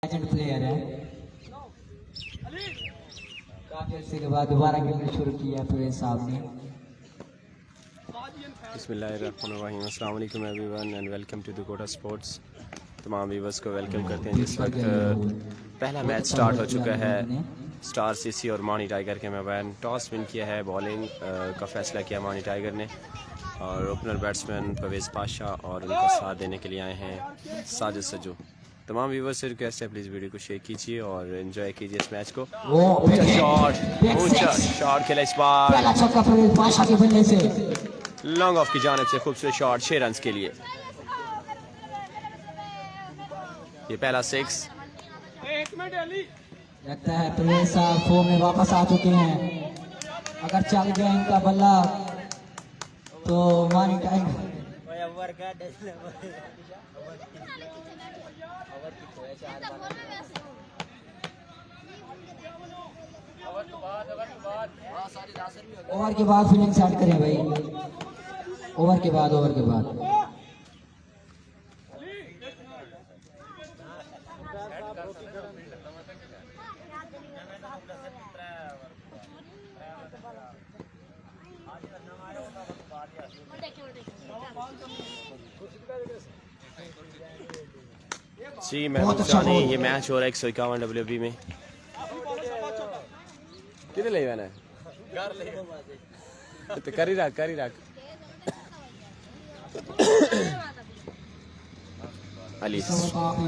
Legend player है, काफी अर्से के बाद दोबारा खेलना शुरू किया फिर साहब ने। बिस्मिल्लाहिर्रहमानिर्रहीम, अस्सलाम वालेकुम एवरीवन एंड वेलकम टू दोकोटः स्पोर्ट्स। तमाम व्यूअर्स को वेलकम करते हैं। जिस वक्त पहला मैच स्टार्ट हो चुका है स्टार सीसी और माहनी टाइगर के मैदान। टॉस विन किया है, बॉलिंग का फैसला किया माहनी टाइगर ने और ओपनर बैट्समैन परवेज़ पाशाह और उनका साथ देने के लिए आए हैं साजिद सजू। तमाम व्यूवर्स से रिक्वेस्ट है प्लीज़ वीडियो को शेयर कीजिए और एंजॉय कीजिए इस मैच को। ऊंचा शॉट खेला इस बार लॉन्ग ऑफ की जानिब से, खूबसूरत शॉट 6 रन के लिए। ये पहला 6। लगता है परवेज़ साहब फॉर्म में वापस आ चुके हैं। अगर चल गया इनका बल्ला तो मानी टाइगर ओवर के बाद फील्डिंग सेट करें भाई, ओवर के बाद जी महमूद ये मैच हो रहा है 151 WB में। कितने ले जाना है तो कर ही रख अली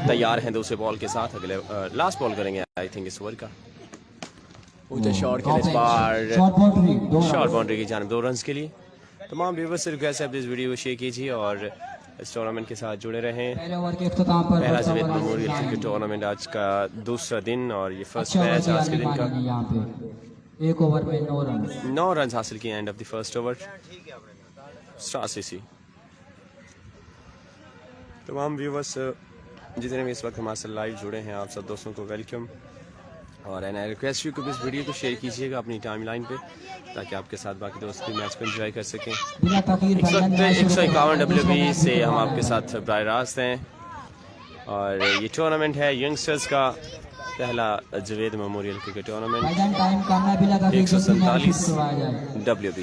तैयार हैं दूसरे बॉल के साथ। अगले लास्ट बॉल करेंगे आई थिंक इस ओवर का। ऊंचा शॉट खेले इस बार, शॉर्ट बाउंड्री की जानिब 2 रन के लिए। तमाम व्यूअर्स से रिक्वेस्ट है प्लीज़ वीडियो को शेयर कीजिए और इस टूर्नामेंट के साथ जुड़े रहें। पहला जवेद मेमोरियल क्रिकेट टूर्नामेंट आज का दूसरा दिन और ये फर्स्ट मैच आज के दिन का। 1 ओवर में 9 रन हासिल किए end of the first over star CC. तमाम व्यूवर्स जितने भी इस वक्त हमारे साथ लाइव जुड़े हैं आप सब दोस्तों को वेलकम और आई रिक्वेस्ट यू कि इस वीडियो को शेयर कीजिएगा अपनी टाइमलाइन पे ताकि आपके साथ बाकी दोस्त भी मैच को एंजॉय कर सकें। इस वक्त 151 WB से हम आपके साथ बराह रास्त हैं और ये टूर्नामेंट है यंगस्टर्स का पहला Javed memorial cricket tournament 147 WB।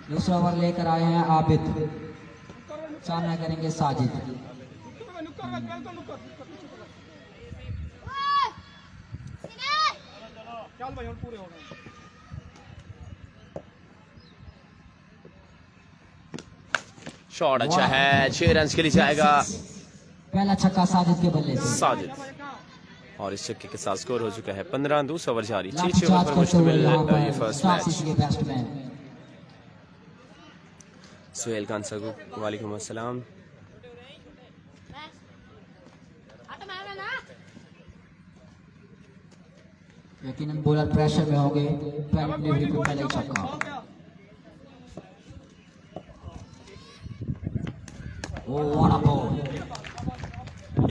दूसरा ओवर लेकर आए हैं आबिद, सामना करेंगे साजिद। शॉट अच्छा है, 6 रन के लिए जाएगा। पहला छक्का साजिद के बल्ले से साजिद और इस छक्के के साथ स्कोर हो चुका है 15। दूसरा ओवर जारी, 6 ओवर पर मुश्तमिल ये फर्स्ट मैच। सुहेल खान सगू वालेकुम अस्सलाम। यकीनन बॉलर प्रेशर में होंगे, पहले छक्का।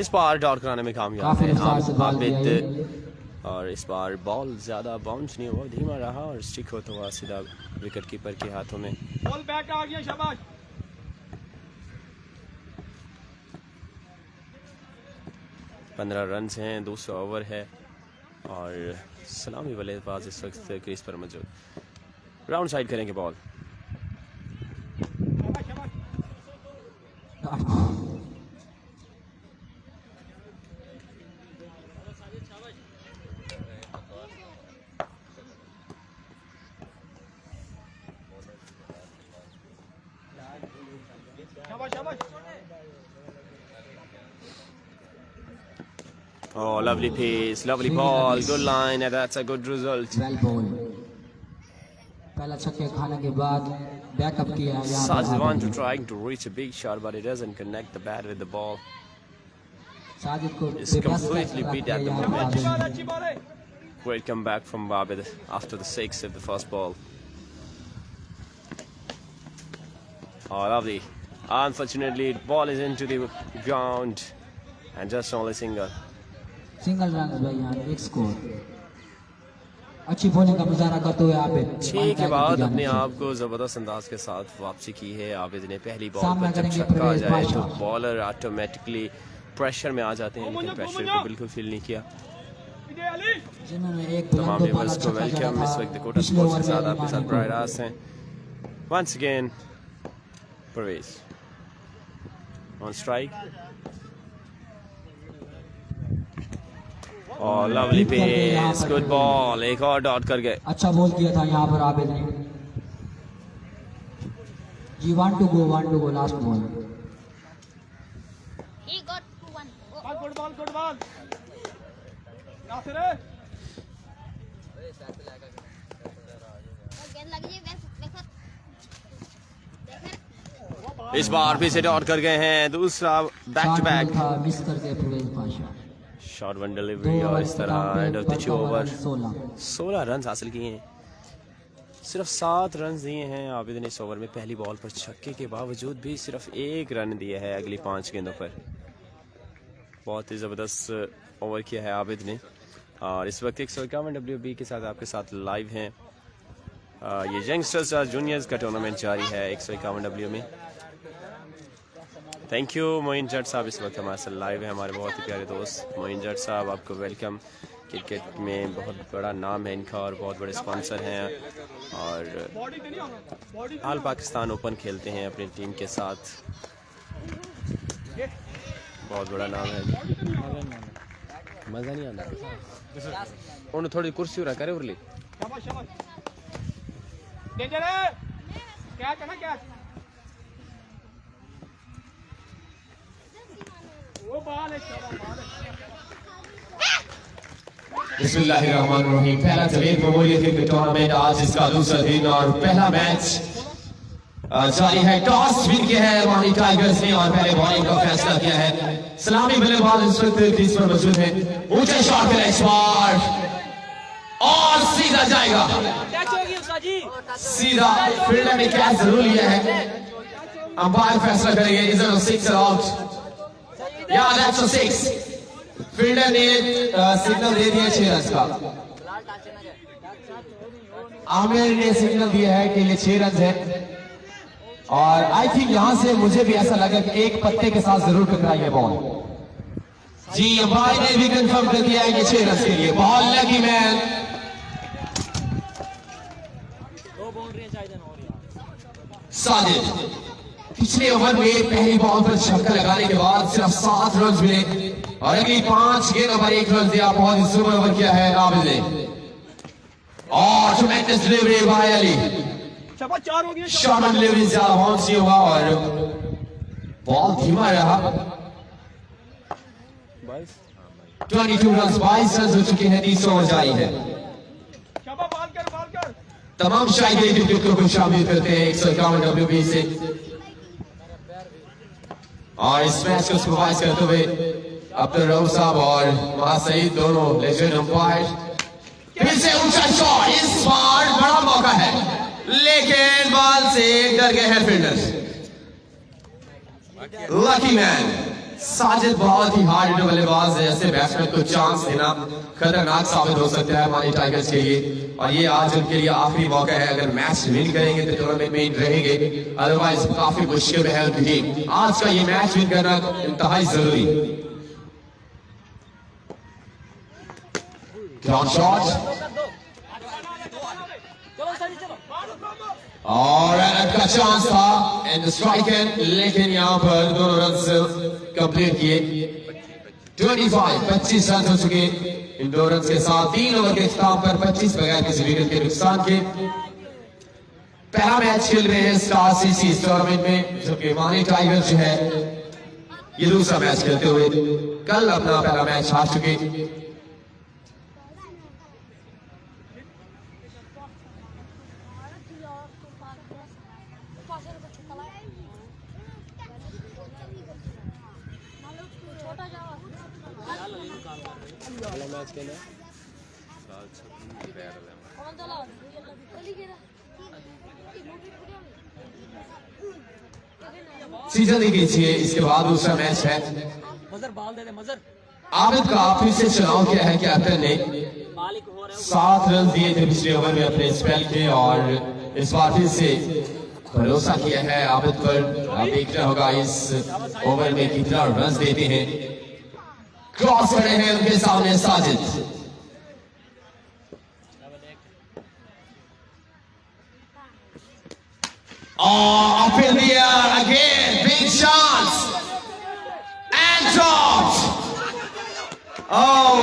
इस बार डॉट कराने में कामयाब है आबिद और इस बार बॉल ज्यादा बाउंस नहीं हुआ, धीमा रहा और स्टिक होता हुआ सीधा विकेट कीपर के हाथों में। बॉल बैक आ गया, शाबाश। 15 रन हैं, दूसरा ओवर है और सलामी बल्लेबाज इस वक्त क्रीज पर मौजूद। राउंड साइड करेंगे ball. Oh, lovely pace, lovely ball, good line, and that's a good result. Well ball. पहला छक्के खाने के बाद बैकअप किया यहाँ पर। Sajid wants trying to reach a big shot, but he doesn't connect the bat with the ball. Sajid को It's completely beat at the moment. Great comeback from Abid after the 6 of the first ball. Oh, lovely. Unfortunately, ball is into the ground and just only single. Single run भाई यहाँ, एक score. अच्छी bowling का मुजाहरा करते हुए आप 6 के बाद अपने आप को जबरदस्त अंदाज के साथ वापसी की है आबिद ने। पहली बॉल सामना पर जब करेंगे छक्का आ परवेज जाए तो बादशाह। बॉलर ऑटोमेटिकली प्रेशर में आ जाते हैं, लेकिन प्रेशर को बिल्कुल फील नहीं किया। जिन्होंने एक तमाम व्यूअर्स को वेलकम। इस वक्त दोकोटः स्पोर्ट्स के साथ आपके साथ बराह रास्त हैं। Once again Parvez on strike और लवली पेस, गुड बॉल, एक और डॉट कर गए। अच्छा बॉल किया था यहाँ पर आबिद ने जी। 1 to go last ball. He got 1. Good ball. गेंद लगी है देखो। इस बार भी से डॉट कर गए हैं, दूसरा बैक टू बैक मिस कर गए परवेज बादशाह। शॉर्ट वन डिलीवरी और इस तरह end of the 2 over 16 run हासिल किए हैं। सिर्फ 7 रन दिए हैं आबिद ने इस ओवर में। पहली बॉल पर छक्के के बावजूद भी सिर्फ 1 रन दिया है अगली 5 गेंदों पर। बहुत ही ज़बरदस्त ओवर किया है आबिद ने। और इस वक्त 151 WB के साथ आपके साथ लाइव हैं। ये यंगस्टर्स जूनियर्स का टूर्नामेंट जारी है 151 W में। थैंक यू मोइन जट साहब, इस वक्त हमारे साथ लाइव है हमारे बहुत ही प्यारे दोस्त मोइन जट साहब, आपको वेलकम। क्रिकेट में बहुत बड़ा नाम है इनका और बहुत बड़े स्पॉन्सर हैं और ऑल पाकिस्तान ओपन खेलते हैं अपनी टीम के साथ। बहुत बड़ा नाम है। मज़ा नहीं आता उन्हें थोड़ी कुर्सी उड़ा करे उरली। बिस्मिल्लाहिर्रहमानिर्रहीम। पहला जवेद मेमोरियल क्रिकेट टूर्नामेंट आज इसका दूसरा दिन और पहला मैच जारी है। टॉस विन किया है माहनी टाइगर्स ने और पहले बॉलिंग का फैसला किया है। सलामी बल्लेबाज इस वक्त क्रीज पर मौजूद है। ऊंचे शॉट खेला इस बार और सीधा जाएगा, सीधा फील्डर ने कैच जरूर लिया है। अंपायर फैसला करेंगे इज इट 6 आउट या दैट्स अ 6। फील्डर ने सिग्नल दे दिया 6 रन का। आमिर ने सिग्नल दिया है कि ये 6 रन है और आई थिंक यहां से मुझे भी ऐसा लगा कि एक पत्ते के साथ जरूर टकराई है बॉल। जी अंपायर ने भी कंफर्म कर दिया है कि 6 रन के लिए बॉल लगी मैन। साजिद पिछले ओवर में पहली बॉल पर छक्का लगाने के बाद सिर्फ 7 रन मिले और अगली 5 गेंदों पर 1 रन दिया। बहुत ही सुपर ओवर किया है आबिद ने और tremendous delivery by Ali. Short delivery ज्यादा बाउंस नहीं हुआ और बॉल धीमा रहा। 22 रन 22 रन हो चुके हैं। 30 ओवर जारी है। तमाम शायद क्रिकेट को शामिल करते हैं 151 WB से और इस मैच को सुपरवाइज करते हुए अब्दुल रऊफ साहब और महासईद दोनों लेजेंड अंपायर। फिर से ऊंचा शॉट, इस बार बड़ा मौका है लेकिन बॉल से डर गए हैं फील्डर्स। लकी मैन साजिद बहुत ही हार्ड हिटर बल्लेबाज है। ऐसे बैट्समैन को चांस देना खतरनाक साबित हो सकता है मानी टाइगर्स के लिए और ये आज उनके लिए आखिरी मौका है। अगर मैच विन करेंगे तो टूर्नामेंट में रहेंगे, अदरवाइज काफी मुश्किल में है उनकी टीम। आज का ये मैच विन करना इंतहाई जरूरी। ग्राउंड शॉट और का चांस था एंड स्ट्राइक एंड, लेकिन यहाँ पर दोनों रन कंप्लीट किए। 25 रन हो चुके इन 2 रन के साथ। 3 ओवर के इख्तिताम पर 25 बगैर किसी विकेट के नुकसान के। पहला मैच खेल रहे हैं स्टार सीसी इस टूर्नामेंट में, जो कि माहनी टाइगर जो है ये दूसरा मैच खेलते हुए कल अपना पहला मैच हार चुके। सीजन दी गई है। इसके बाद दूसरा मैच है। आबिद का फिर से चुनाव किया है कैप्टन ने 7 रन दिए थे पिछले ओवर में अपने स्पेल के, और इस बार फिर से भरोसा किया है आबिद पर। अब देखना होगा इस ओवर में कितना रन देते हैं। क्रॉस खड़े हैं उनके सामने Sajid. Up in the air again, big shots and dropped. Oh,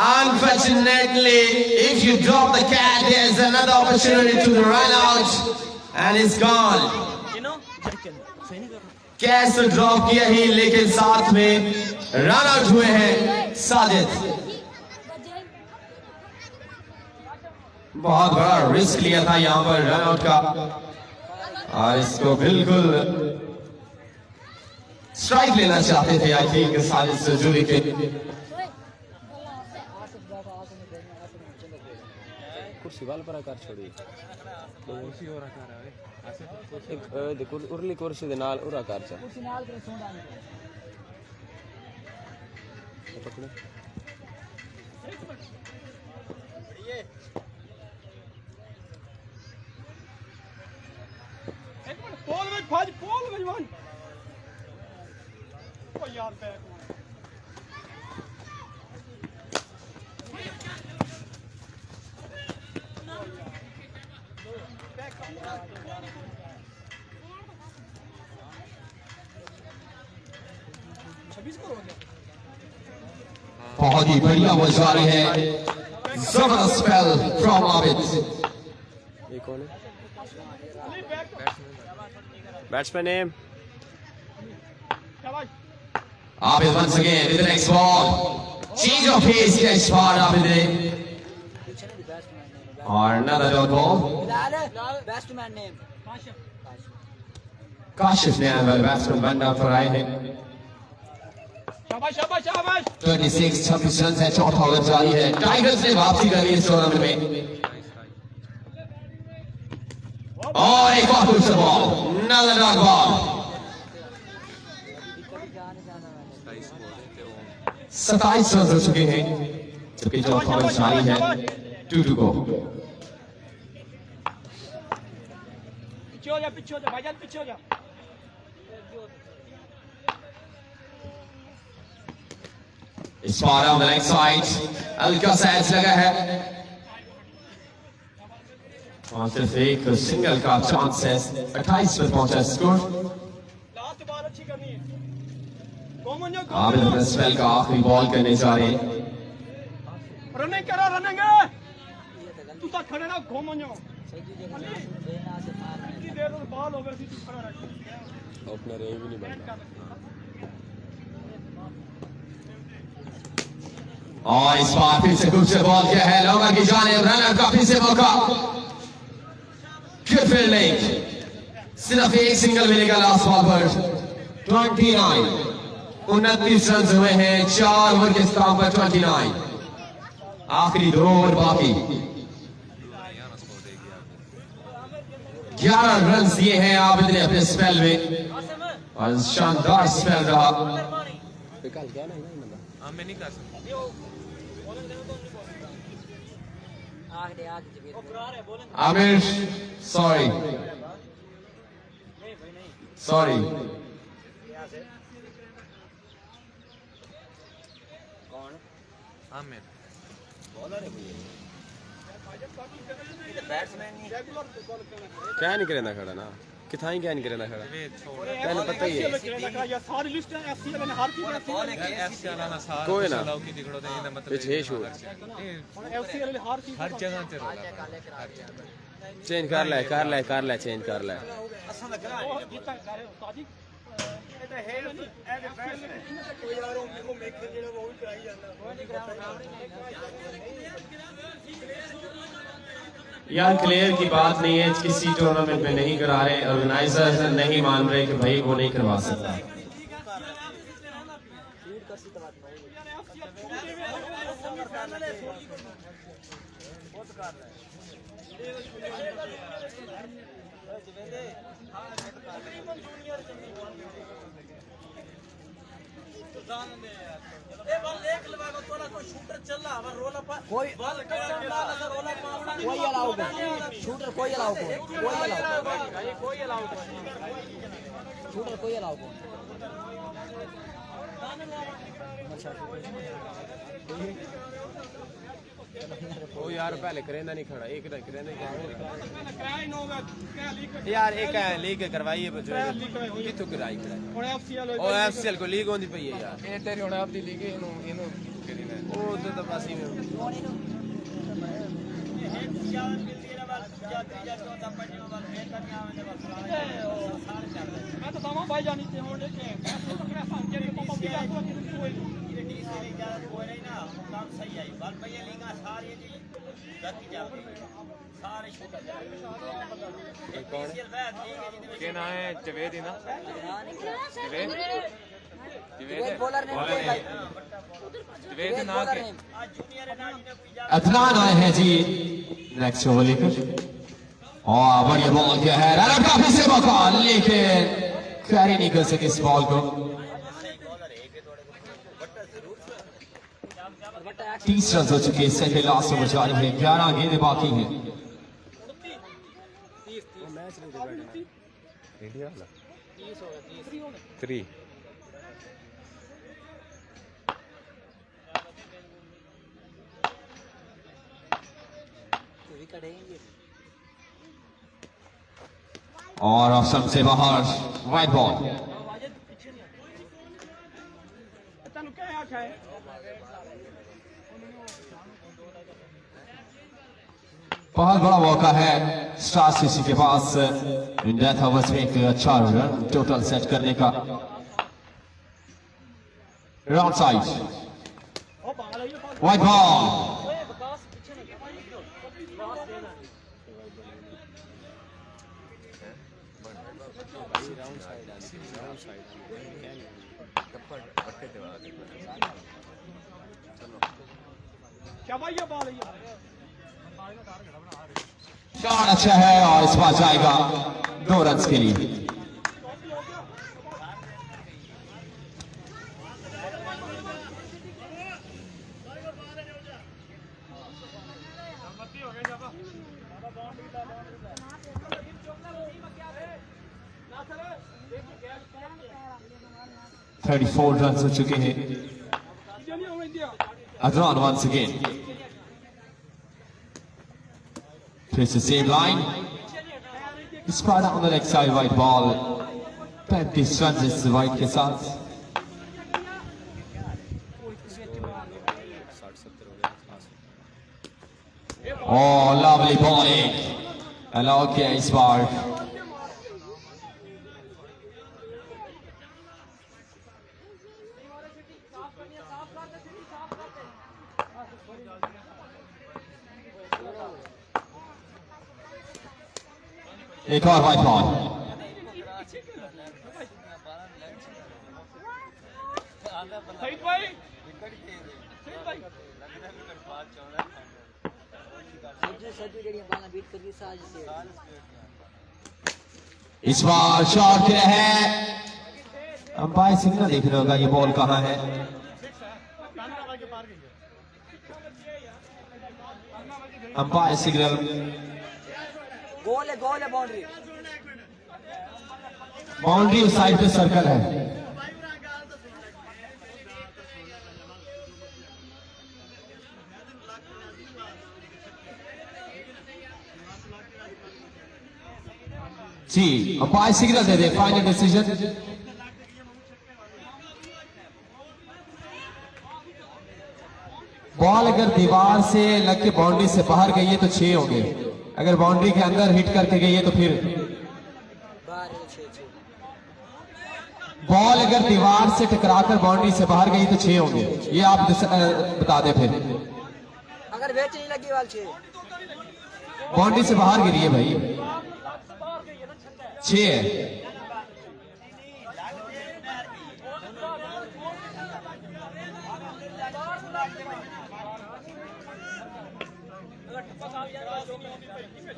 unfortunately, if you drop the cat, there's another opportunity to run out, and it's gone. Catch तो ड्रॉप किया ही, लेकिन साथ में रन आउट हुए हैं साजिद। बहुत बड़ा रिस्क लिया था यहाँ पर रन आउट का, और इसको बिल्कुल स्ट्राइक लेना चाहते थे आई थिंक साजिद सजूरी के। कुर्सी वाल पर आकार छोड़ी कुर्सी और आकार है एक देखो उरली कुर्सी दे नाल और आकार चा कुर्सी नाल करे सोंडानी पकड़ो ये एक मिनट पोल में भाज पोल में वन ओ यार बैक बहुत ही बढ़िया मजा रही है, जबरदस्त स्पेल फ्रॉम आबिद। ये कौन है? Batsman name Abid once again with the next ball, change of pace किया इस बार आबिद ने, और another dot ball। Batsman name Kashif ने बैट्समैन बनना पर आए हैं। 26 रन है, चौथा ओवर जारी है। टाइगर्स ने वापसी कर ली इस टूर्नामेंट में, और एक और दूसरा ball, another dot ball। 27 run हो चुके हैं, जबकि चौथा ओवर जारी है। 2 to go। पीछे हो जा भाईजान, पीछे हो जा। इस बार ऑन द राइट साइड हल्का सा एज लगा है, और सिर्फ एक सिंगल का चांस है। 28 पर पहुंचा स्कोर। लास्ट बॉल अच्छी करनी है। आबिद अपने स्पेल का आखिरी बॉल करने जा रहे हैं। रनिंग करो, रनिंग तू तो खड़े ना घूमो इतनी देर तक बॉल ओवर थी, तू खड़ा रह। ओपनर एक भी नहीं बनना। और इस बार फिर से खूबसूरत बॉल किया है लोगा की जानिब, रनर का फिर से मौका। गुड फील्डिंग, सिर्फ एक सिंगल मिलेगा लास्ट बॉल पर। 29 रन हुए हैं 4 ओवर के इख्तिताम पर। 29 आखिरी 2 ओवर बाकी। 11 रन दिए हैं आबिद ने अपने स्पेल में, और शानदार स्पेल रहा। आमिर सॉरी क्या नहीं करे ना खड़ा ना, कितना ही क्या नहीं करे ना खड़ा, कहने पता ही है। सारी लिस्ट है एफसी वाले ने हार की एफसी वाला ना सारा कोई ना की दिखड़ो ते मतलब पीछे शो एफसी वाले हार की हर जगह ते चेंज कर ले चेंज कर ले। अच्छा लग रहा है जीता करे ताजी এটা ਹੈ ਨਹੀਂ ਇਹ ਫੈਸਲੇ ਕੋਈ ਯਾਰ ਉਹ ਮੇਕ ਜਿਹੜਾ ਉਹ ਵੀ ਕਰਾਈ ਜਾਂਦਾ यार क्लियर की बात नहीं है, किसी टूर्नामेंट में नहीं करा रहे, ऑर्गेनाइजर नहीं मान रहे कि भाई वो नहीं करवा सकता। कोई अलाउ को शूटर कोई अलाउ को शूटर कोई अलाउ को ओ यार पहले करेंदा नहीं खड़ा एक ना करेंदा यार एक है लीग करवाई है किथों कराई खड़ा ओ एफसीएल को लीग होंदी पई है यार ये तेरी हुन आपदी लीग इनु ओ तो बस ही मैं तो तमाम भाई जानी थे होने के के ना है जवेद ही ना जवेद बॉलर ने जवेद ना के अदनान आए हैं जी नेक्स्ट ओवर लेकर और बढ़िया बॉल किया है रन काफी से मौका लेकिन कैरी नहीं कर सके इस बॉल को 30 रन हो चुके हैं सेकंड लास्ट ओवर जारी है 11 गेंदें बाकी हैं इंडिया वाला 3 और ऑप्शन से बाहर वाइड बॉल तनु क्या आखा है बहुत बड़ा मौका है स्टार सीसी के पास इन डेथ ओवर्स में एक अच्छा रन टोटल सेट करने का राउंड साइड वाइड बॉल क्या भाई ये बॉल है शॉट अच्छा है और इस बार जाएगा 2 रन के लिए ना 34 रन हो चुके हैं Adnan once again. Plays the same line. Spot on the leg side, white ball. 35 runs is the white के साथ. Oh, lovely bowling. Allow किया इस बार. एक और वाइड बॉल इस बार शॉट किया है अंपायर सिग्नल देख रहे होगा ये बॉल कहाँ है अंपायर सिग्नल गोल है बाउंड्री बाउंड्री उस साइड पे सर्कल है जी अंपायर सिग्नल दे दे फाइनल डिसीजन बॉल अगर दीवार से लग के बाउंड्री से बाहर गई है तो 6 होंगे अगर बाउंड्री के अंदर हिट करके गई है तो फिर बॉल अगर दीवार से टकराकर बाउंड्री से बाहर गई तो 6 होंगे ये आप बता दें फिर अगर वेच नहीं लगी वाल 6 बाउंड्री से बाहर गिरी है भाई 6 है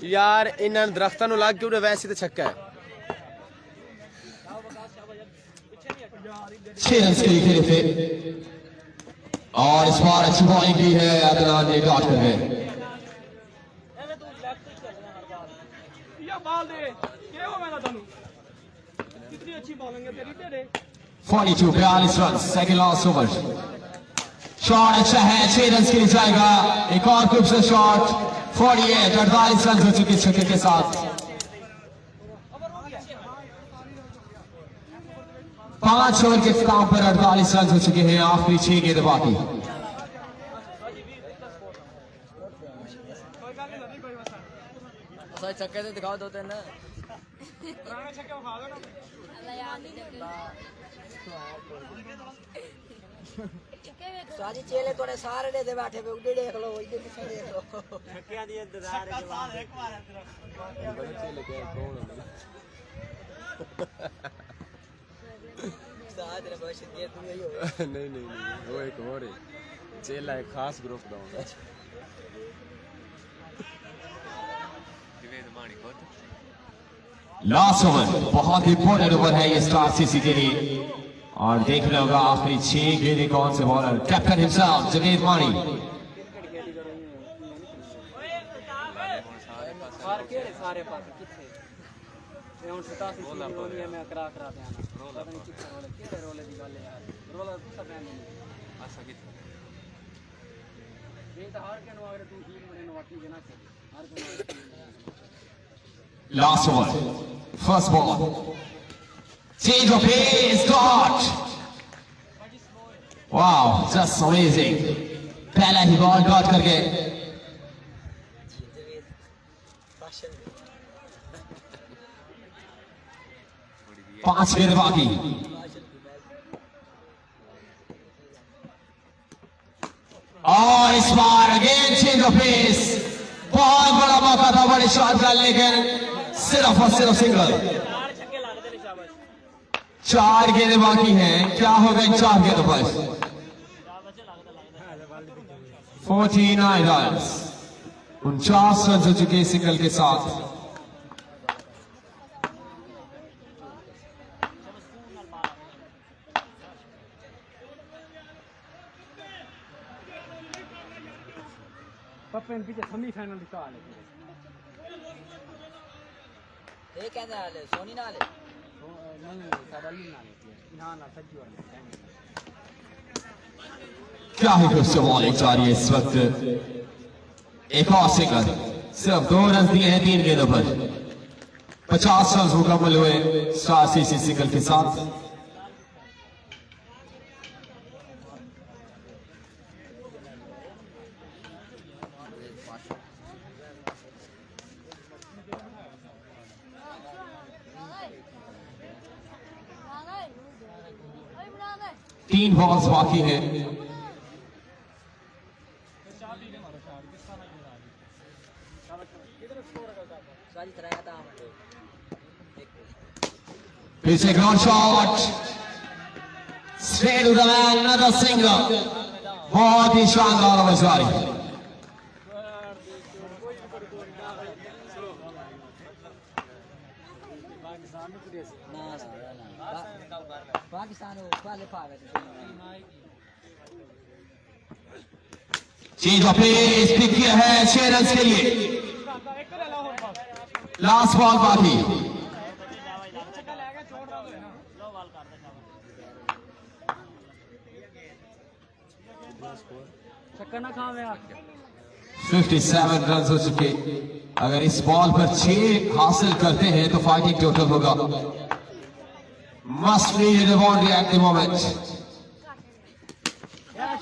यार इन दरख्तां नूं लग के उड़े वैसे तो छक्का है 6 रन के लिए खेले थे और इस बार अच्छी बॉलिंग की है, अदनान ने डॉट कर गए। या बाल दे क्या हो मैं तनु कितनी अच्छी बॉलिंग है तेरी तेरे 42 run, second last over. Shot अच्छा है, 6 रन के लिए जाएगा। एक और खूबसूरत शॉट, 48 रन हो चुके छक्के के साथ। 5 ओवर के इख्तिताम पर 48 रन हो चुके हैं, आखिरी 6 गेंद बाकी। छक्के से दिखाओ 2-3 ना। पुराने छक्के उठा दो ना अल्लाह याद नहीं साजी चेले तोड़े सारे दे बैठे पे उड़े देख लो, इधर पीछे देख लो। छक्के दिए इंतजार है जवाब एक बार है तेरा साथ रे बस ये तू यही हो। नहीं वो एक और है चेला, एक खास ग्रुप का होगा। लास्ट ओवर बहुत इंपॉर्टेंट ओवर है ये स्टार सीसी के लिए और देखना होगा आखिरी 6 गेंदें कौन से बॉलर। कैप्टन हिमसेल्फ जवेद मानी। सारे पास किथे ये उन 87 रोले में करा दे आना पता नहीं किथे रोले केड़े रोले दी गल है यार, रोला सब नहीं ऐसा किथे ये तो हार के नो अगर तू टीम में नवाटी देना के हार के Last over, first ball, change of pace, dot. Wow, just amazing. पहला ही बॉल डॉट कर गए। 5 गेंद बाकी। और इस बार अगेन चेंज ऑफ पेस, बहुत बड़ा मौका था बड़े शॉट का, लेकिन सिर्फ और सिर्फ सिंगल। 4 गेंदें बाकी हैं, क्या होगा इन 4 गेंदों पर? 49 रन, 49 रन हो चुके सिंगल के साथ। पप्पन पीछे सेमीफाइनल दिखा ले ये कहते हैं ले सोनी ना ले नहीं सादा ली ना ले ना ना सच्ची वाली क्या ही खूबसूरत बॉलिंग जा रही है इस वक्त। एक और सिंगल, सिर्फ 2 रन दिए हैं 3 गेंदों पर। 50 रन मुकम्मल हुए स्टार सीसी सिंगल के साथ। तीन बॉल्स बाकी हैं। फिर से ground shot, straight to the man, another single. बहुत ही शानदार आवाज़। पाकिस्तान वाले पावे चेंज ऑफ पेस पिक किया है 6 रन के लिए। लास्ट बॉल बाकी। चक्कर ना खावे 57 रन हो चुके। अगर इस बॉल पर 6 हासिल करते हैं तो फाइटिंग टोटल होगा। Must be the boundary at the moment.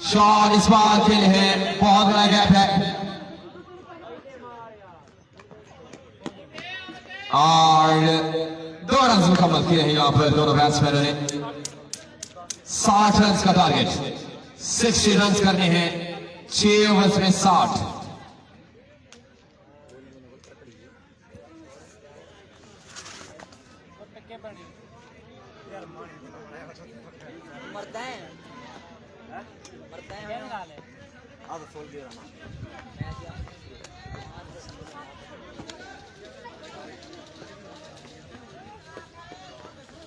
Shot इस बार के लिए है, बहुत बड़ा गैप है और 2 रन मुकम्मल किए हैं यहाँ पर दोनों बैट्समैनों ने। 60 रन का टारगेट, 60 रन करने हैं 6 ओवर्स में 60। मरता है अब फुल गिरा ना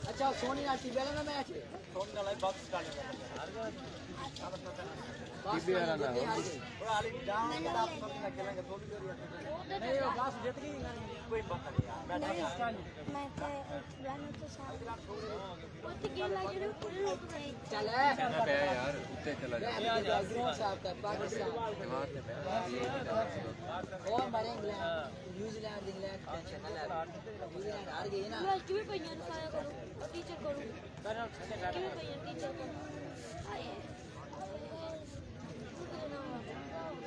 अच्छा सोनी ना टीवी वाला मैच है सोनी वाला बॉक्स डालने का टीवी वाला ना हो थोड़ा आली डाउन कर आप सब ना खेलेंगे थोड़ी देर नहीं वो क्लास जीत गई कोई बात नहीं यार बैठा मैं तो जाने तो साथ वो तो गेम लगे रे चल पे यार उत्ते चला जा ग्राउंड साहब का पाकिस्तान और हमारे न्यूजीलैंड इंग्लैंड टेंशन ना ले न्यूजीलैंड हार गई ना मैं क्यों पहिया फाया करूं टीचर करूं क्यों पहिया टीचर करूं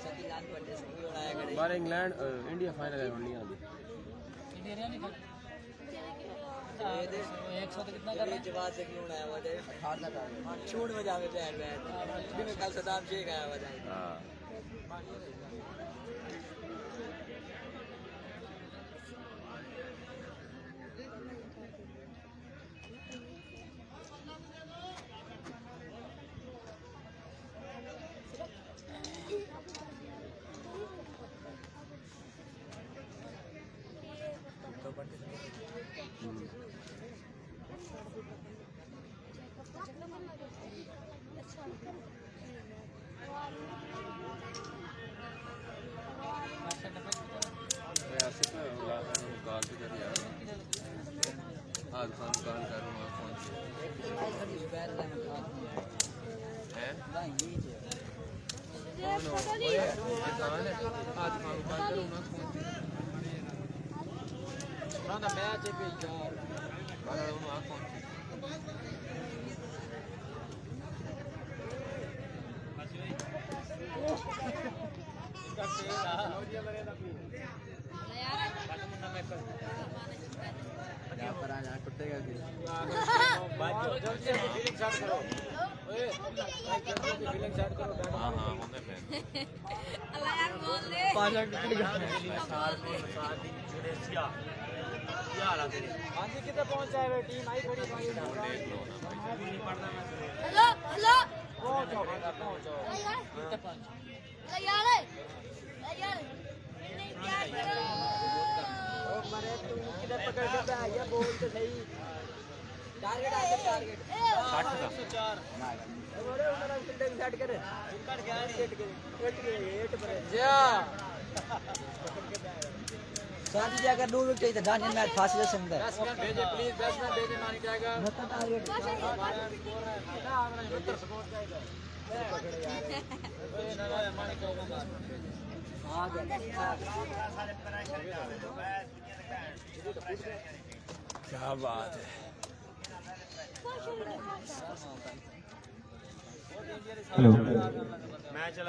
सतीलाल पटेल से भी उड़ाया करे बार इंग्लैंड इंडिया फाइनल है होनी आंदी इंडिया नहीं कर 100 तो कितना कर रहे हैं जवाब से क्यों उड़ाया हुआ है 18 का छोड़ में जावे बैठ भी में कल सदाम शेख आया हुआ है हां मैच पे यार कितने पहुंचा है टीम आई खड़ी हेलो हेलो पहुंचो यार यार नहीं क्या करो ओ मरे तू किधर पकड़ के आ गया बोल तो सही टारगेट आ टारगेट 60 बोले उधर फील्डिंग सेट करे कर गया एट पर जा साथी जाकर 2 विकेट चाहिए था डानियल मैच फासिल संदर बैट्समैन भेजे प्लीज बैट्समैन भेजे मानी टाइगर मतलब टारगेट उत्तर सपोर्ट जाएगा मानी को आ गया क्या बात है हेलो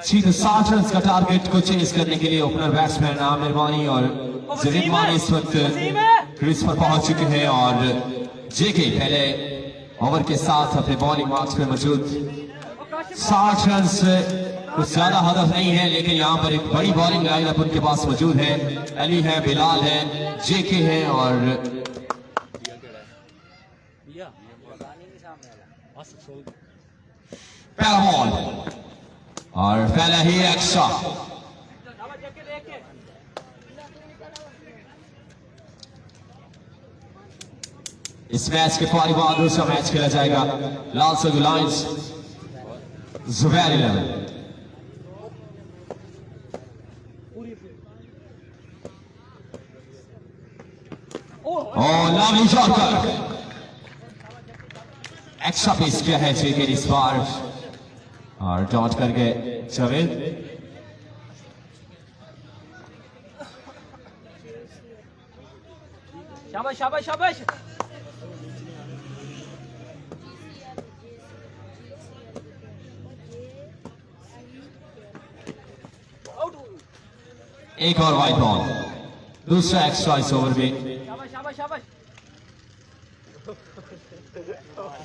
सीधे 60 रन का टारगेट को चेज करने के लिए ओपनर बैट्समैन माहनी और जरीब मानी इस वक्त क्रीज पर पहुंच चुके हैं और जेके पहले ओवर के साथ अपने बॉलिंग मार्क्स पे मौजूद 60 रन कुछ ज्यादा हदफ नहीं है लेकिन यहाँ पर एक बड़ी बॉलिंग लाइनअप उनके पास मौजूद है अली है बिलाल है जेके है और पहला बॉल और पहला ही एक्स्ट्रा इस मैच के पारी बाद दूसरा मैच खेला जाएगा लाल सगु लाइंस जुबैर 11 और लवली शॉट एक्स्ट्रा पेस किया है जेके इस बार और डॉट कर गए जावेद शाबाश शाबाश शाबाश एक और वाइड बॉल दूसरा एक्स्ट्रा इस ओवर में शाबाश शाबाश शाबाश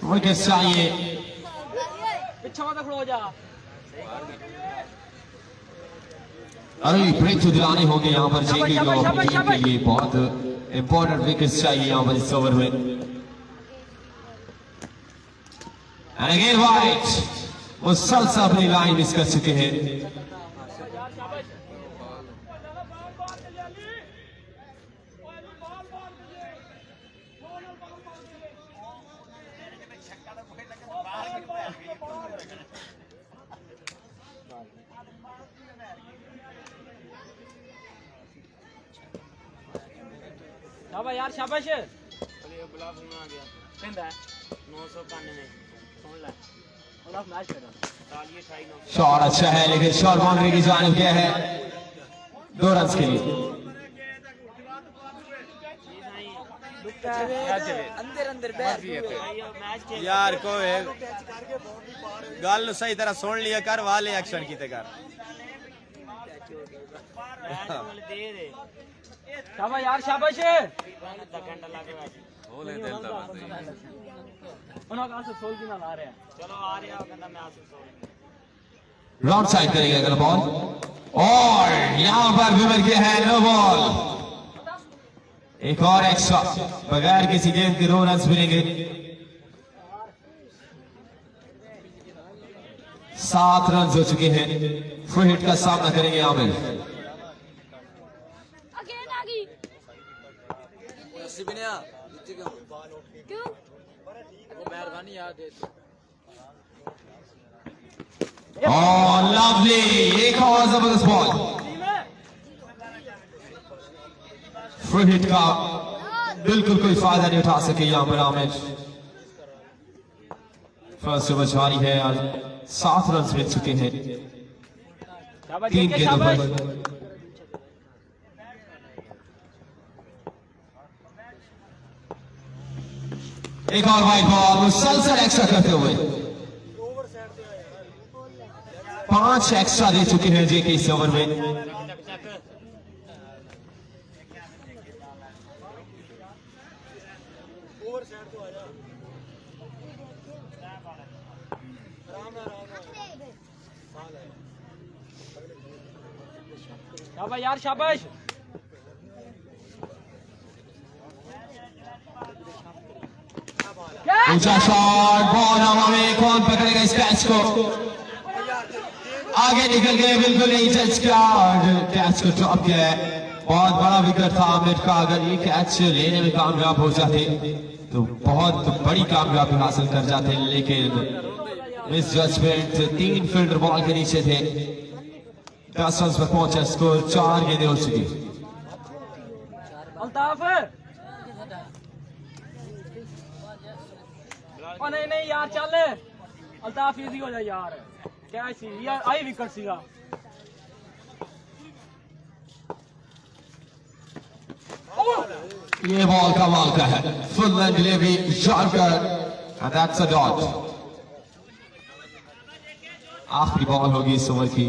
विकेट चाहिए पीछे मत खड़ो जा अरे ब्रेक तो दिलाने होंगे यहाँ पर जेके को अपनी टीम के लिए बहुत इंपॉर्टेंट विकेट्स चाहिए यहाँ पर इस ओवर में एंड अगेन वाइड मुसलसल अपनी लाइन मिस कर चुके हैं शाबाश यार शाबाश अरे बुला फोन आ गया कहंदा 991 सुन ले और आप मैच करो तालियां 28 शॉट अच्छा है लेकिन शॉट बाउंड्री की जानिब गया है 2 रन के लिए अंदर अंदर बैठ यार कोई गल सही तरह सुन लिया कर वाले एक्शन कीते कर शाबाश यार शाबाश होले दिल दा बस उन्होंने कहा से सोल की ना ला रहे हैं चलो आ रहे हैं कहता मैं आसे सोल राउंड साइड करेंगे अगला बॉल और यहां पर विमर के है नो बॉल एक और एक्स्ट्रा बगैर किसी गेंद के 2 रन मिलेंगे 7 रन हो चुके हैं फ्री हिट का सामना करेंगे आमिर अगेन आ गई क्यों मेहरबानी याद दे Oh, lovely! एक और जबरदस्त बॉल फ्री हिट का बिल्कुल कोई फायदा नहीं उठा सके यहाँ पर आमिर फर्स्ट ओवर जारी है आज 7 रन मिल चुके हैं 3 गेंदों पर एक और वाइड बॉल मुसलसल एक्स्ट्रा करते हुए 5 एक्स्ट्रा दे चुके हैं जे के इस ओवर में शाबाश यार शाबाश ऊंचा शॉट बॉल हवा में कौन पकड़ेगा इस कैच को आगे निकल गए बिल्कुल नहीं टच किया कैच को ड्रॉप किया है बहुत बड़ा विकेट था आमिर का अगर ये कैच लेने में कामयाब हो जाते तो बहुत बड़ी कामयाबी हासिल कर जाते लेकिन मिस जजमेंट 3 फील्डर बॉल के नीचे थे 10 रन पर पहुंचा स्कोर 4 गेंदें हो चुकी अल्ताफ ओ नहीं नहीं यार चल अल्ताफ इजी हो जाए यार क्या सी यार आई विकेट सीगा ये बॉल कमाल का है full line delivery yorker and that's a dot आखिरी बॉल होगी इस ओवर की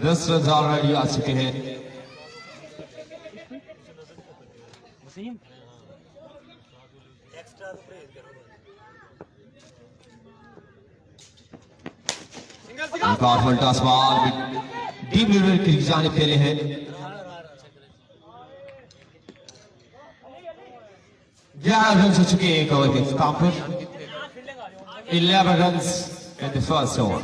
10 रन ऑलरेडी आ चुके हैं Wasim powerful toss ball deep middle की जानिब खेले हैं 11 रन हो चुके हैं एक ओवर के काम पर 11 run in the first over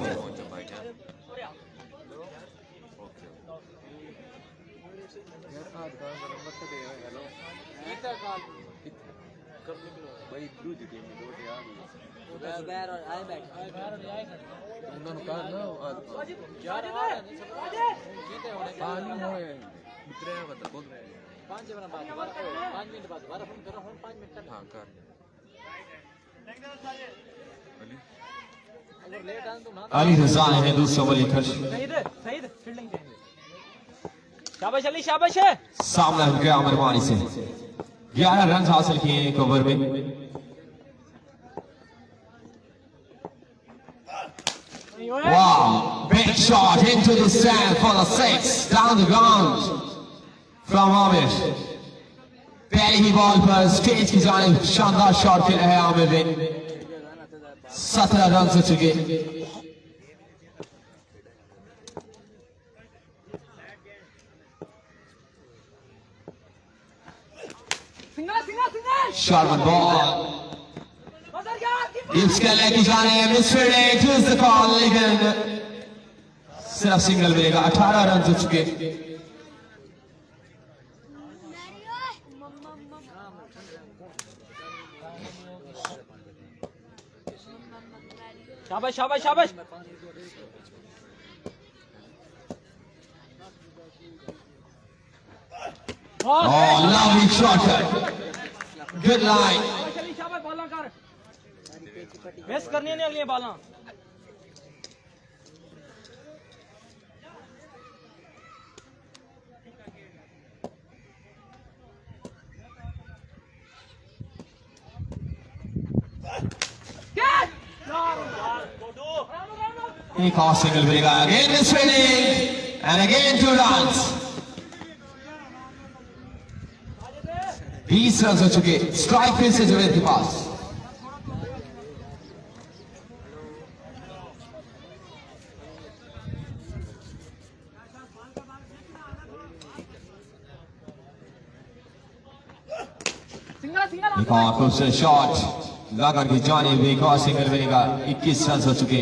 बैर और आए बैठ उन्होंने कहा ना पानी होए मित्र है बता बोल रहे हैं 5 मिनट बाद 5 मिनट बाद दोबारा फोन करो 5 मिनट का हाँ कर अगर लेट आए तो ना अली रजा है दूसरा ओवर लेकर सहीद सहीद फील्डिंग चाहिए शाबाश अली शाबाश सामना उनके आमिर मानी से 11 रन हासिल किए एक ओवर में Wow, big shot into the sand for the 6 down the ground from Amir. पहली ही बॉल पर स्टेज की जानिब शानदार शॉट खेला है आमिर ने 17 रन हो चुके शॉट बॉल इसके लेके जाने मिसफील्ड चूज द कॉल लेकिन सिर्फ सिंगल मिलेगा 18 रन हो चुके शाबाश शाबाश शाबाश Oh, lovely shot. Good line. शाबाश बाला कर मिस करनी नहीं अगली बाला एक और सिंगल मिलेगा. Again is winning. And again 2 runs. 20 run हो चुके. स्ट्राइक फिर से जुड़े के पास. एक और खूबसूरत शॉट लगा की जानिब. एक और सिंगल मिलेगा. 21 रन हो चुके.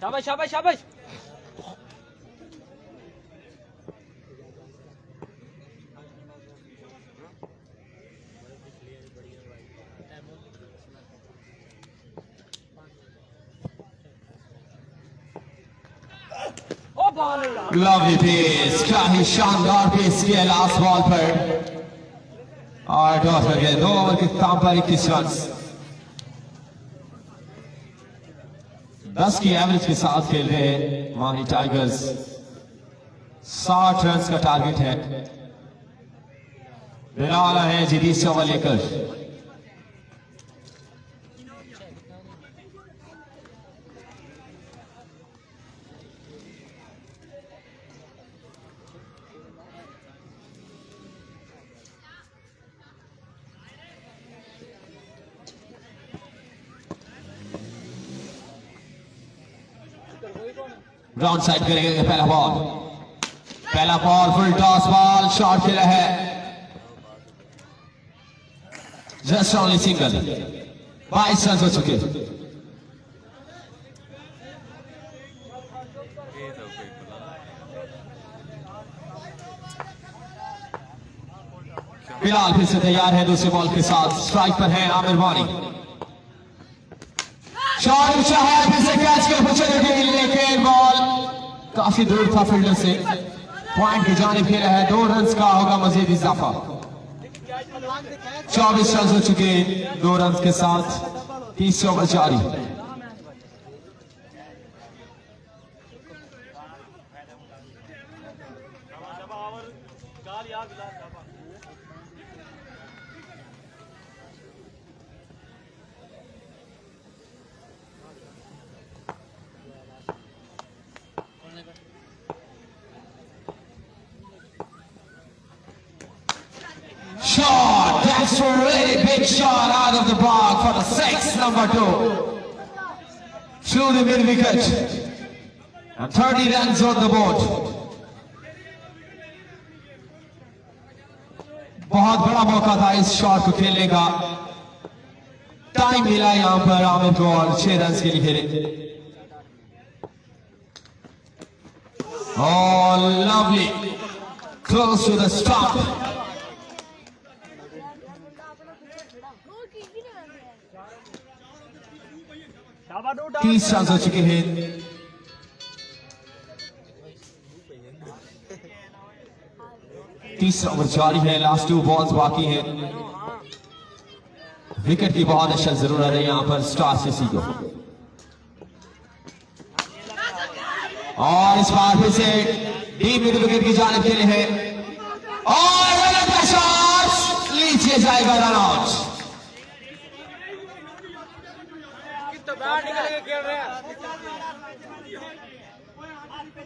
शाबाश शाबाश शाबाश Lovely pace. क्या ही शानदार पेस किया लास्ट बॉल पर. और डॉट कर गया. 2 ओवर के काम पर 21 रन. 10 की एवरेज के साथ खेल रहे हैं माहनी टाइगर्स. 60 रन का टारगेट है. बिलाला है जी 20 ओवर लेकर. ग्राउंड साइड करेंगे पहला ball full toss ball. Shot खेला है. Just only single. 22 रन हो चुके. फिलहाल फिर से तैयार है दूसरे बॉल के साथ. स्ट्राइक पर है आमिर वानी. शॉट ऊंचा है. फिर से कैच के अपॉर्चुनिटी लेकिन बॉल काफी दूर था फील्डर से. पॉइंट की जानिब खेला है. 2 रन का होगा मजीद इजाफा. 24 रन हो चुके. 2 रन के साथ 30 ओवर जारी. Shot! That's a really big shot out of the park for the 6, number 2. Through the mid wicket. And 30 runs on the board. बहुत बड़ा मौका था इस शॉट को खेलने का. टाइम मिला यहां पर आमिर को और 6 रन के लिए खेले. Oh, lovely. Close to the stump. 30 run हो चुके हैं. तीसरा ओवर जारी है. लास्ट 2 बॉल्स बाकी हैं. विकेट की बहुत अच्छा जरूरत है यहां पर स्टार सीसी को. और इस बार फिर से डीप मिड विकेट की जानिब खेले हैं. और शॉट लीजिए जाएगा रन आउट. बाहर निकल के खेल रहे हैं. बाहर निकल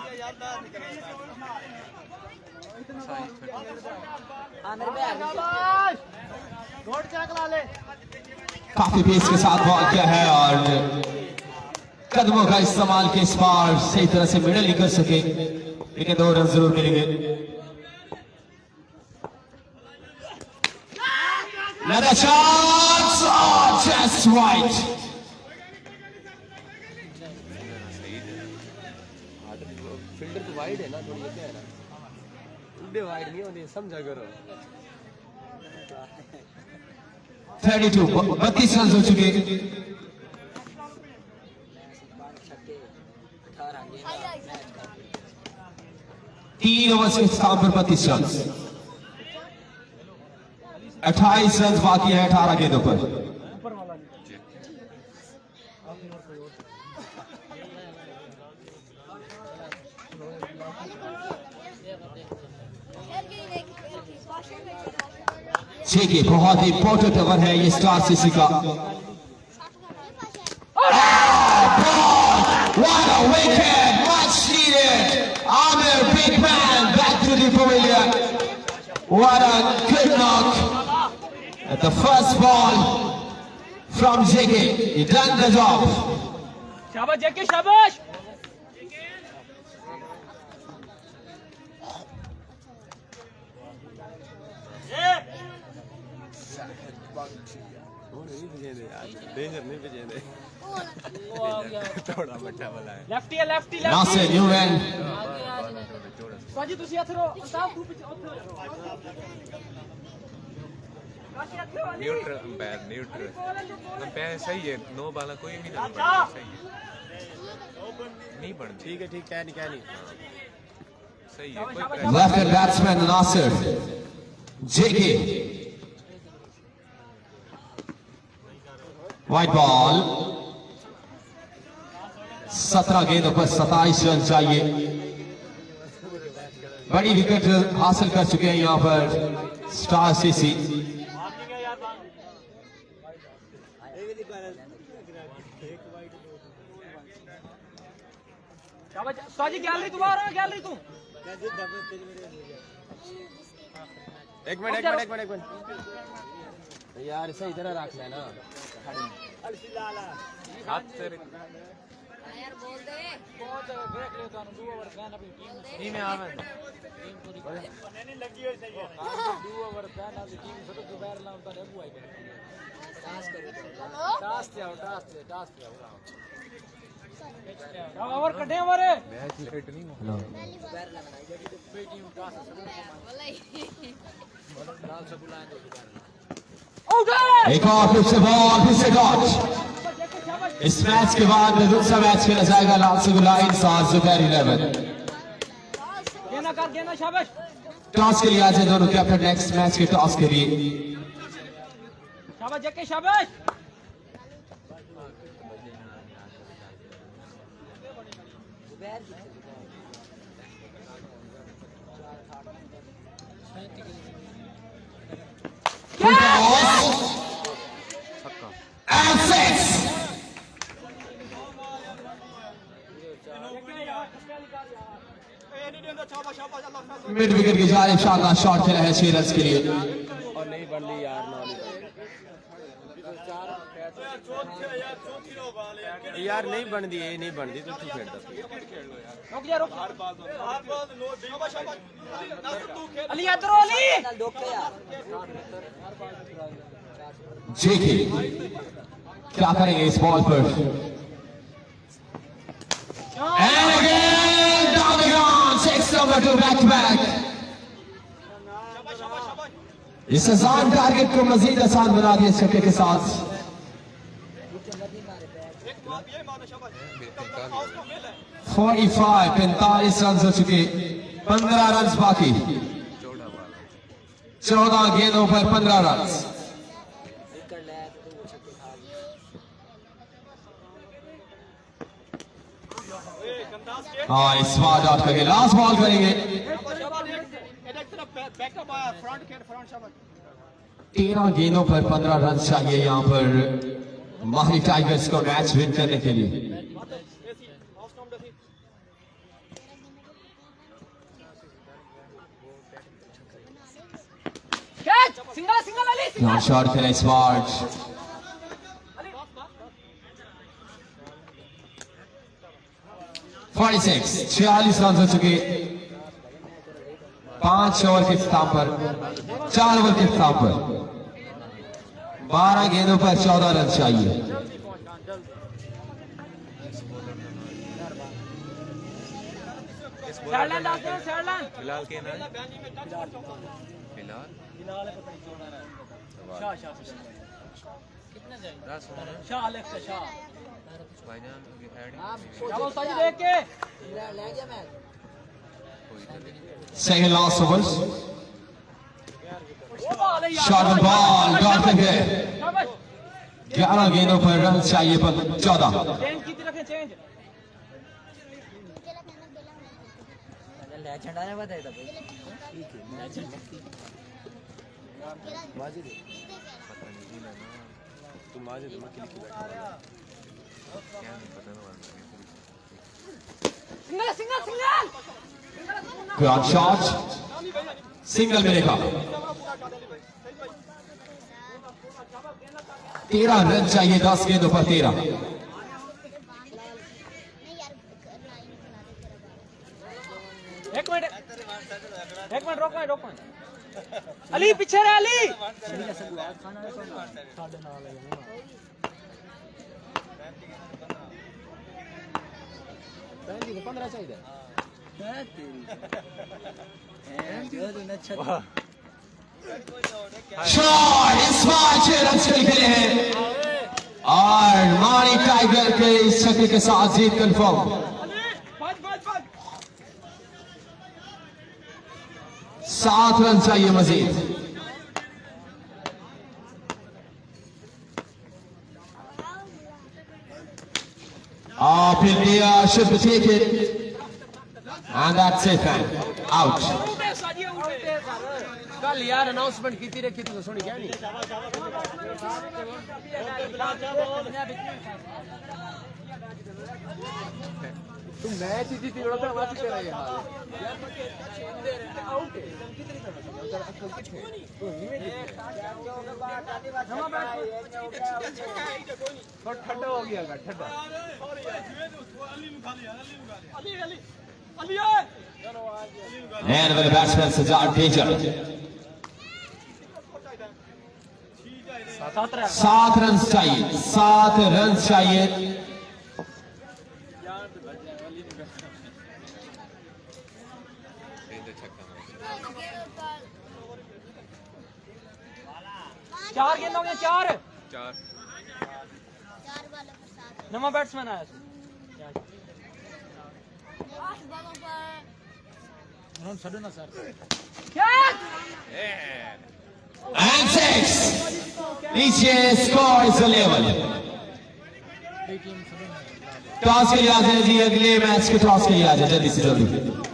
के यार बाहर निकल काफी पेस के साथ बॉल किया है और कदमों का इस्तेमाल के इस बार सही तरह से मिडल नहीं कर सके, लेकिन 2 रन जरूर मिलेंगे. Another chance! Oh, just right. Fielder तो वाइड है ना, थोड़ी ये क्या है ना, उल्टे वाइड नहीं होते, समझा करो. 32 32 रन हो चुके. छक्के 18 गेंद 3 ओवर के इख्तिताम पर 32 रन, 28 रन बाकी है 18 गेंदों पर। देखिए बहुत ही इंपॉर्टेंट ओवर है ये स्टार सीसी का। What a wicket, much needed. Amir, big man, back to the pavilion. What a good knock at the first ball from JK. He done the job. शाबाश जेके शाबाश। लेफ्टी है lefty Nasir, new man. साजी तुसी हथ रो साहब तू पीछे neutral umpire, neutral umpire सही है। 9 बाला कोई भी ना सही है, नहीं बढ़ ठीक है, ठीक क्या नहीं सही है कोई Left hand batsman Nasir. JK. White ball. 17 गेंदों पर 27 रन चाहिए। बड़ी विकेट हासिल कर चुके हैं यहाँ पर स्टार सीसी। साजी गैलरी तू बाहर आ, गैलरी तू। एक मिनट यार इसे इधर रख लेना। हाथ से यार बोल दे बहुत ब्रेक ले तो 2 ओवर गन अभी टीम नहीं में आवन टीम पूरी नहीं लगी हुई सही है। 2 ओवर गन अभी टीम छोटे दोपहर लाऊं तो अब हुआ टास्क करो टास्क पे आओ क्या ओवर कटे ओवर है मैच लेट नहीं हो। दोपहर लगना ये टीम टास्क लाल से बुलाएं दोपहर। एक और फिर से बॉल, फिर से डॉट। इस मैच के बाद दूसरा मैच खेला जाएगा लाल से गुलाइन साथ जुबैर 11। गेना कर गेना शाबाश। टॉस के लिए आज दोनों कैप्टन नेक्स्ट मैच के टॉस के लिए। शाबाश जेके शाबाश। And 6. मिड विकेट की जानिब शानदार शॉट खेला है 6 रन के लिए। और नहीं बढ़ ली यार यार नहीं बन दी, नहीं बन दी तो तू खेल रुक जा रुक अली इधर अली डोके यार जेके क्या करेंगे इस बॉल पर। And again down the ground, 6 over 2 back to back. इस आसान टारगेट को मजीद आसान बना दिया छक्के के साथ। 45 रन हो चुके, 15 रन बाकी, 14 गेंदों पर 15 रन। हाँ इस बार डॉट करके लास्ट बॉल करेंगे। 13 गेंदों पर 15 रन चाहिए यहाँ पर माहनी टाइगर्स को मैच विन करने के लिए। यहाँ शॉट खेला इस बार। 46 रन हो चुके, 5 ओवर के इख्तिताम पर, 4 ओवर के इख्तिताम पर 12 गेंदों पर 14 रन चाहिए। फिलहाल के ना फिलहाल शाह शाह कितने जाएंगे शाह अलेक्स शाह भाईजान अभी हेड चलो सही देख के ले गया match Second last overs. Shot and ball, got the hit. 11 गेंदों पर रन चाहिए पर 14. चेंज की रखें चेंज लेजेंड आने बताया था भाई ठीक है लेजेंड माजिद पता नहीं ना तुम आज दिमाग के लिए बैठा क्या नहीं पता ना single single single Good shot. Single मिलेगा. 13 रन चाहिए 10 गेंदों पर 13. एक मिनट रोक अली पीछे रह अली शॉट इस बार 6 रन चल गए हैं और मानी टाइगर के इस छक्के के साथ जीत कंफर्म. 7 रन चाहिए मजीद. India should take it, and that's it, man. Out. कल यार अनाउंसमेंट की थी रखी तो सुनी क्या नहीं तुम मैच ही जीती बड़ा मैच तेरा ये हाल आउट है कितनी तो ठंडा हो गया ठंडा And with the batsman Sajjad danger. 7 run चाहिए 7 रन चाहिए. चार गेंद हो गए चार वालों पर 7 नवा बैट्समैन आया And 6. नीचे स्कोर इज लेवल. टॉस के लिए आ जाए जी अगले मैच के टॉस के लिए आ जाए जल्दी से जल्दी.